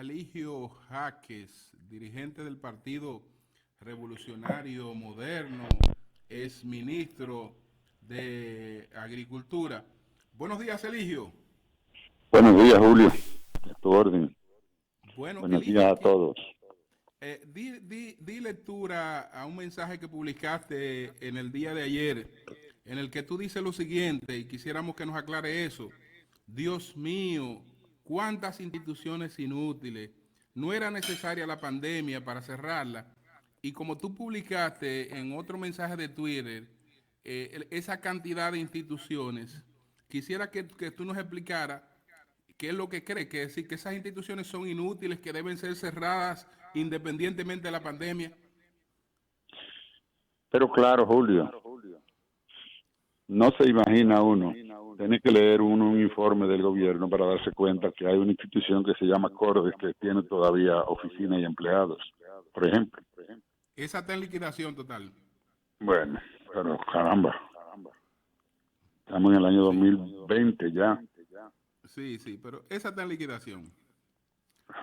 Eligio Jaques, dirigente del Partido Revolucionario Moderno, es ministro de Agricultura. Buenos días, Eligio. Buenos días, Julio. A tu orden. Bueno, Buenos días Eligio, a todos. di lectura a un mensaje que publicaste en el día de ayer, en el que tú dices lo siguiente, y quisiéramos que nos aclare eso. Dios mío, cuántas instituciones inútiles. No era necesaria la pandemia para cerrarla. Y como tú publicaste en otro mensaje de Twitter, esa cantidad de instituciones, quisiera que tú nos explicara qué es lo que cree, que es decir, que esas instituciones son inútiles, que deben ser cerradas independientemente de la pandemia. Pero claro, Julio, no se imagina uno. Tiene que leer uno un informe del gobierno para darse cuenta que hay una institución que se llama Cordes que tiene todavía oficinas y empleados, por ejemplo. Esa está en liquidación total. Bueno, pero caramba, estamos en el año Sí, 2020 ya. sí, sí, pero esa está en liquidación. Sí,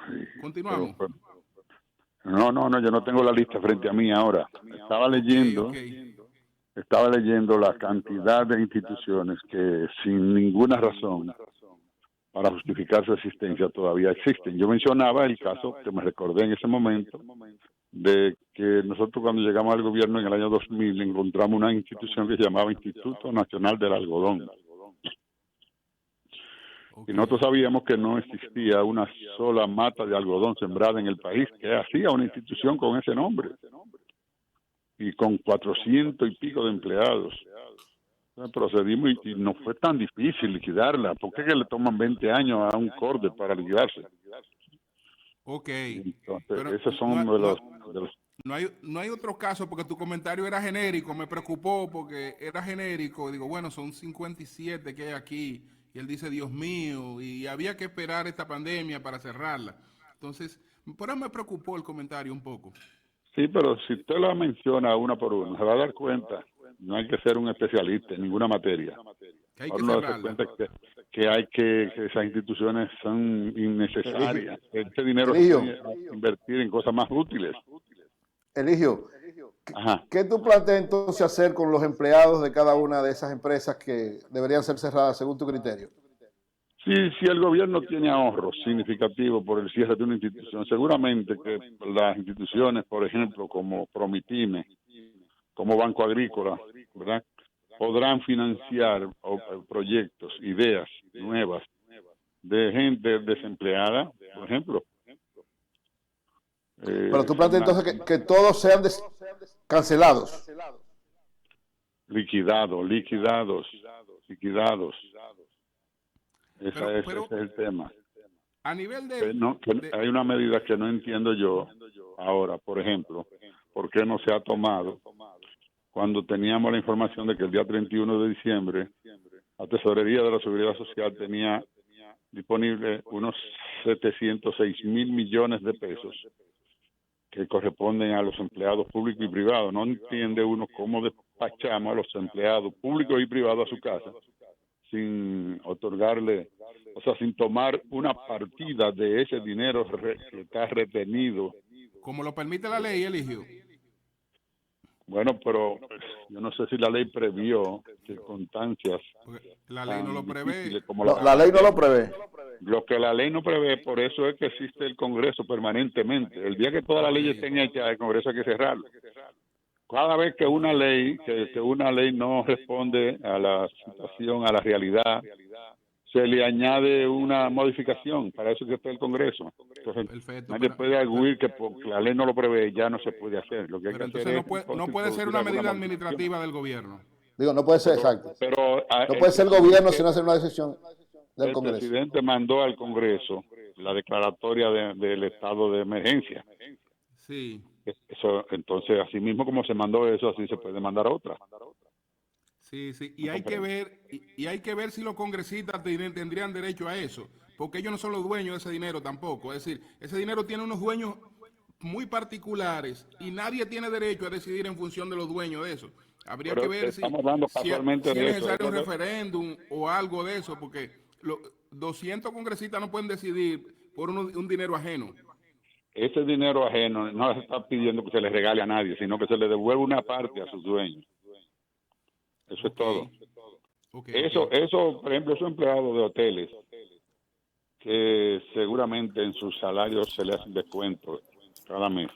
pero, Continuamos. pero no, yo no tengo la lista frente a mí ahora. Estaba Ok, ok. leyendo Estaba leyendo la cantidad de instituciones que sin ninguna razón para justificar su existencia todavía existen. Yo mencionaba el caso que me recordé en ese momento de que nosotros cuando llegamos al gobierno en el año 2000 encontramos una institución que se llamaba Instituto Nacional del Algodón. Y Ok. nosotros sabíamos que no existía una sola mata de algodón sembrada en el país que hacía una institución con ese nombre y con 400 y pico de empleados. Procedimos y no fue tan difícil liquidarla. ¿Por qué que le toman 20 años a un corde para liquidarse? Ok. Entonces, Pero esos no, son de los... no hay otro caso porque tu comentario era genérico. Me preocupó porque era genérico. Digo, bueno, son 57 que hay aquí. Y él dice, Dios mío, y había que esperar esta pandemia para cerrarla. Entonces, por eso me preocupó el comentario un poco. Sí, pero si usted la menciona una por una, se va a dar cuenta. No hay que ser un especialista en ninguna materia. Que hay que Ahora uno darse cerrarla. cuenta que esas instituciones son Eligio, innecesarias. Ese dinero se Eligio, puede invertir en cosas más útiles. Eligio, Ajá. ¿qué tú planteas entonces hacer con los empleados de cada una de esas empresas que deberían ser cerradas según tu criterio? Si el gobierno tiene ahorros significativos por el cierre de una institución, seguramente que las instituciones, por ejemplo, como Promitime, como Banco Agrícola, ¿verdad? Podrán financiar proyectos, ideas nuevas de gente desempleada, por ejemplo. Pero tú planteas Una, entonces que todos sean cancelados. liquidados. Ese Pero es el tema. a nivel Que hay una medida que no entiendo yo ahora, por ejemplo, ¿por qué no se ha tomado cuando teníamos la información de que el día 31 de diciembre la Tesorería de la Seguridad Social tenía disponible unos 706 mil millones de pesos que corresponden a los empleados públicos y privados? No entiende uno cómo despachamos a los empleados públicos y privados a su casa sin otorgarle, o sea, sin tomar una partida de ese dinero que está retenido. como lo permite la ley, Eligio. Bueno, pero yo no sé si la ley previó circunstancias Porque la ley no tan lo prevé. difíciles como No, la la ley no lo pandemia. prevé. Lo que la ley no prevé, por eso es que existe el Congreso permanentemente. El día que todas las Ok. leyes estén hechas, el Congreso hay que cerrarlo. Cada vez que Ok. que una ley no responde a la situación, a la realidad, se le añade una modificación. Para eso que está el Congreso. Entonces, Perfecto. nadie puede arguir que porque la ley no lo prevé ya no se puede hacer. Lo que hay que Pero hacer entonces es no entonces puede ser introducir una alguna medida modificación. administrativa del gobierno. Digo, no puede ser exacto. Pero No puede ser el gobierno si no hace una decisión del el Congreso. presidente mandó al Congreso la declaratoria del estado de emergencia. Sí, Eso, entonces, así mismo como se mandó eso, así se puede mandar otra. sí, sí. ¿No comprende? Y hay que ver si los congresistas tendrían derecho a eso. Porque ellos no son los dueños de ese dinero tampoco. Es decir, ese dinero tiene unos dueños muy particulares y nadie tiene derecho a decidir en función de los dueños de eso. Habría que Pero ver estamos hablando casualmente si es de eso. necesario un referéndum o algo de eso, porque los 200 congresistas no pueden decidir por un dinero ajeno. Ese dinero ajeno no se está pidiendo que se le regale a nadie, sino que se le devuelva una parte a sus dueños. Eso es todo. Eso, por ejemplo, esos empleados de hoteles, que seguramente en sus salarios se le hace un descuento cada mes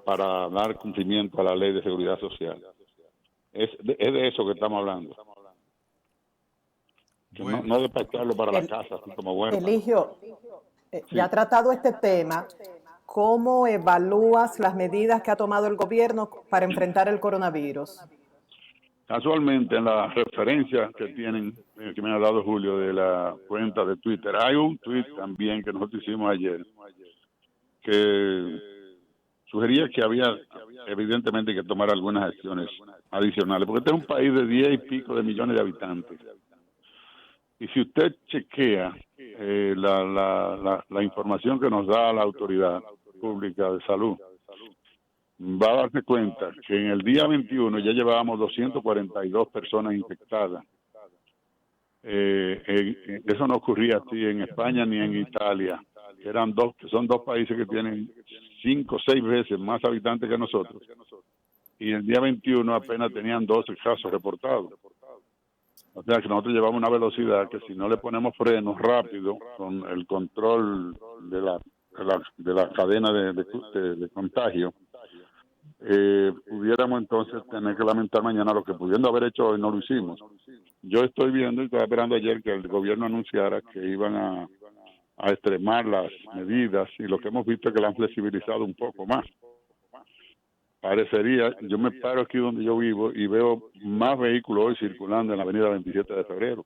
para dar cumplimiento a la ley de seguridad social. Es de eso que estamos hablando. Bueno. No despacharlo para la casa, así como huérfano. Eligio, ya ha tratado este tema. ¿Cómo evalúas las medidas que ha tomado el gobierno para enfrentar el coronavirus? Casualmente, en la referencia que tienen, que me ha dado Julio de la cuenta de Twitter, hay un tweet también que nosotros hicimos ayer que sugería que había evidentemente que tomar algunas acciones adicionales, porque este es un país de 10 y pico de millones de habitantes. Y si usted chequea la información que nos da la autoridad pública de salud, va a darse cuenta que en el día 21 ya llevábamos 242 personas infectadas. Eso no ocurría así en España ni en Italia, que son dos países que tienen 5 o 6 veces más habitantes que nosotros. Y el día 21 apenas tenían 12 casos reportados. O sea que nosotros llevamos una velocidad que si no le ponemos frenos rápido con el control de la cadena de contagio, pudiéramos entonces tener que lamentar mañana lo que pudiendo haber hecho hoy no lo hicimos. Yo estoy viendo y estaba esperando ayer que el gobierno anunciara que iban a extremar las medidas, y lo que hemos visto es que la han flexibilizado un poco más. Parecería, yo me paro aquí donde yo vivo y veo más vehículos hoy circulando en la avenida 27 de febrero.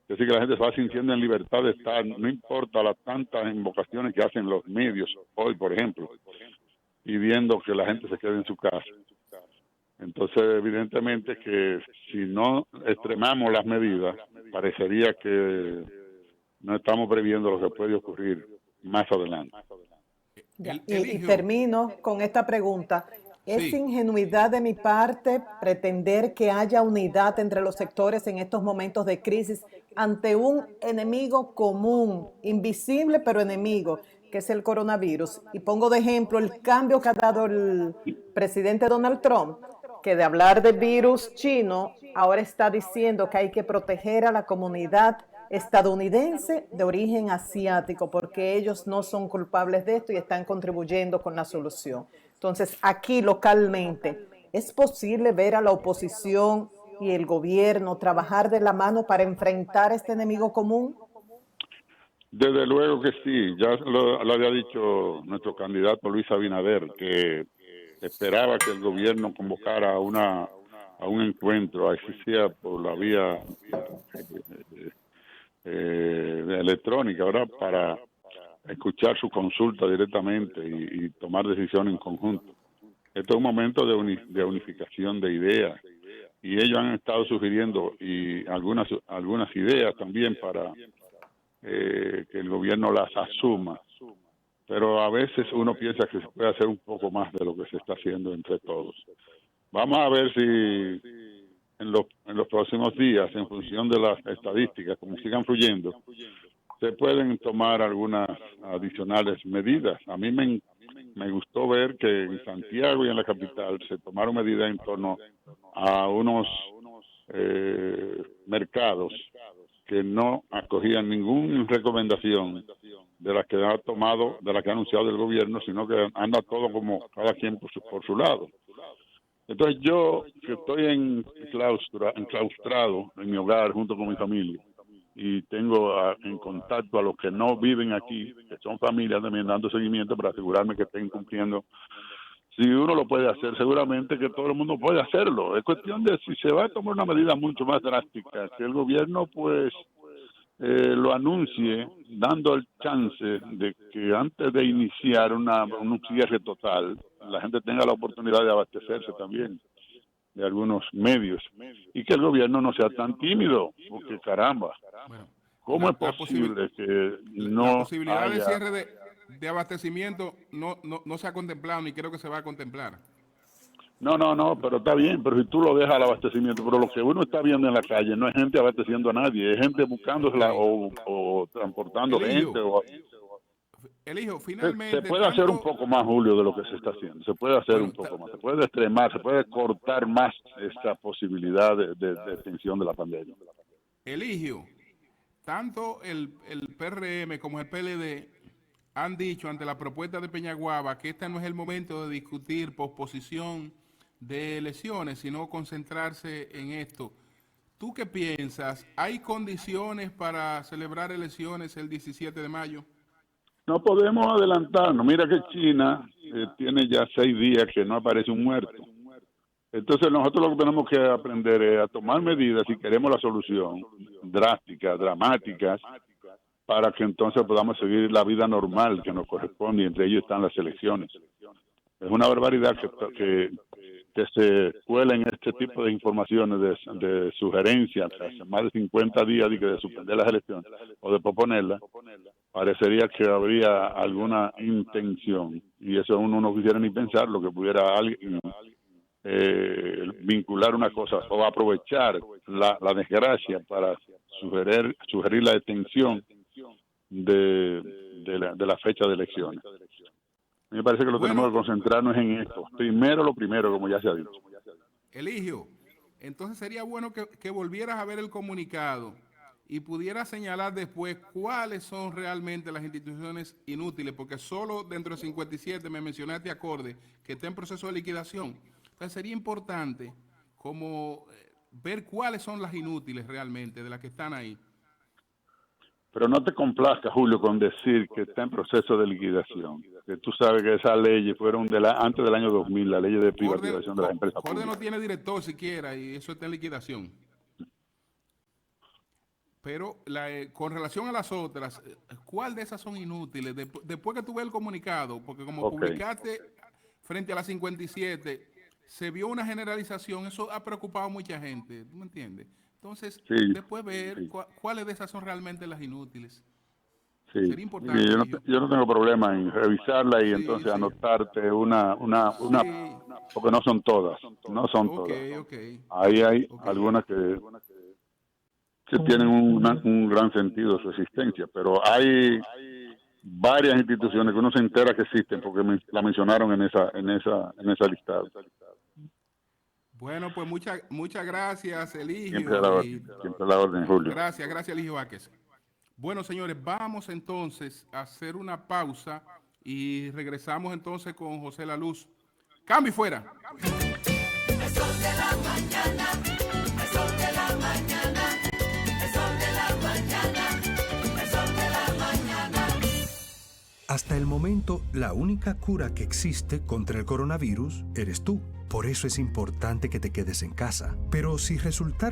Es decir, que la gente se va sintiendo en libertad de estar, no importa las tantas invocaciones que hacen los medios hoy, por ejemplo, pidiendo que la gente se quede en su casa. Entonces, evidentemente que si no extremamos las medidas, parecería que no estamos previendo lo que puede ocurrir más adelante. Y termino con esta pregunta. ¿Es ingenuidad de mi parte pretender que haya unidad entre los sectores en estos momentos de crisis ante un enemigo común, invisible pero enemigo, que es el coronavirus? Y pongo de ejemplo el cambio que ha dado el presidente Donald Trump, que de hablar de virus chino, ahora está diciendo que hay que proteger a la comunidad estadounidense de origen asiático, porque ellos no son culpables de esto y están contribuyendo con la solución. Entonces, aquí localmente, ¿es posible ver a la oposición y el gobierno trabajar de la mano para enfrentar este enemigo común? Desde luego que sí. Ya lo había dicho nuestro candidato Luis Abinader, que esperaba que el gobierno convocara a un encuentro, así sea por la vía electrónica, ¿verdad?, para escuchar su consulta directamente y tomar decisiones en conjunto. Esto es un momento de unificación de ideas, y ellos han estado sugiriendo y algunas ideas también para que el gobierno las asuma, pero a veces uno piensa que se puede hacer un poco más de lo que se está haciendo entre todos. Vamos a ver si en los próximos días, en función de las estadísticas, como sigan fluyendo, se pueden tomar algunas adicionales medidas. A mí me gustó ver que en Santiago y en la capital se tomaron medidas en torno a unos mercados que no acogían ninguna recomendación de las que ha tomado, de las que ha anunciado el gobierno, sino que anda todo como cada quien por su lado. Entonces yo, que estoy enclaustrado en mi hogar junto con mi familia, y tengo en contacto a los que no viven aquí, que son familias, también dando seguimiento para asegurarme que estén cumpliendo. Si uno lo puede hacer, seguramente que todo el mundo puede hacerlo. Es cuestión de si se va a tomar una medida mucho más drástica, que el gobierno pues lo anuncie, dando el chance de que antes de iniciar un cierre total, la gente tenga la oportunidad de abastecerse también de algunos medios, y que el gobierno no sea tan tímido, porque caramba, bueno, ¿cómo es posible que no la posibilidad haya... de cierre de abastecimiento no se ha contemplado, ni creo que se va a contemplar? No, pero está bien, pero si tú lo dejas al abastecimiento, pero lo que uno está viendo en la calle no es gente abasteciendo a nadie, es gente buscándosela o transportando Eligio, gente. Eligio, finalmente... Se puede hacer un poco más, Julio, de lo que se está haciendo. Se puede hacer un poco más. Se puede extremar, se puede cortar más esta posibilidad de extensión de la pandemia. Eligio, tanto el PRM como el PLD han dicho ante la propuesta de Peñaguaba que este no es el momento de discutir posposición de elecciones, sino concentrarse en esto. ¿Tú qué piensas? ¿Hay condiciones para celebrar elecciones el 17 de mayo? No podemos adelantarnos. Mira que China tiene ya 6 días que no aparece un muerto. Entonces nosotros lo que tenemos que aprender es a tomar medidas si queremos la solución drástica, dramáticas, para que entonces podamos seguir la vida normal que nos corresponde, y entre ellos están las elecciones. Es una barbaridad que se cuelen este tipo de informaciones, de sugerencias, hace más de 50 días de suspender las elecciones o de posponerlas. Parecería que habría alguna intención, y eso uno no quisiera ni pensar, lo que pudiera alguien vincular una cosa o aprovechar la desgracia para sugerir la extensión de la fecha de elecciones. A mí me parece que tenemos que concentrarnos en esto. Primero lo primero, como ya se ha dicho. Eligio, entonces sería bueno que volvieras a ver el comunicado y pudieras señalar después cuáles son realmente las instituciones inútiles, porque solo dentro de 57 me mencionaste acorde que está en proceso de liquidación. Entonces sería importante como ver cuáles son las inútiles realmente de las que están ahí. Pero no te complazcas, Julio, con decir que está en proceso de liquidación. Que tú sabes que esas leyes fueron antes del año 2000, la ley de privatización de las empresas públicas. Corde no tiene director siquiera y eso está en liquidación. Pero con relación a las otras, ¿cuál de esas son inútiles? Después que tú ves el comunicado, porque como publicaste frente a las 57, se vio una generalización, eso ha preocupado a mucha gente, ¿tú me entiendes? Entonces, después ver cuáles de esas son realmente las inútiles. Sí. Sería importante. Yo no tengo problema en revisarla y entonces anotarte una porque no son todas. No son todas. Ahí hay algunas que tienen un gran sentido de su existencia, pero hay varias instituciones que uno se entera que existen porque la mencionaron en esa lista. Bueno, pues muchas gracias, Eligio. Siempre la orden, Julio. Gracias, Eligio Vázquez. Bueno, señores, vamos entonces a hacer una pausa y regresamos entonces con José La Luz. ¡Cambio y fuera! El sol de la mañana, el sol de la mañana, el sol de la mañana, el sol de la mañana. Hasta el momento, la única cura que existe contra el coronavirus eres tú. Por eso es importante que te quedes en casa. Pero si resultara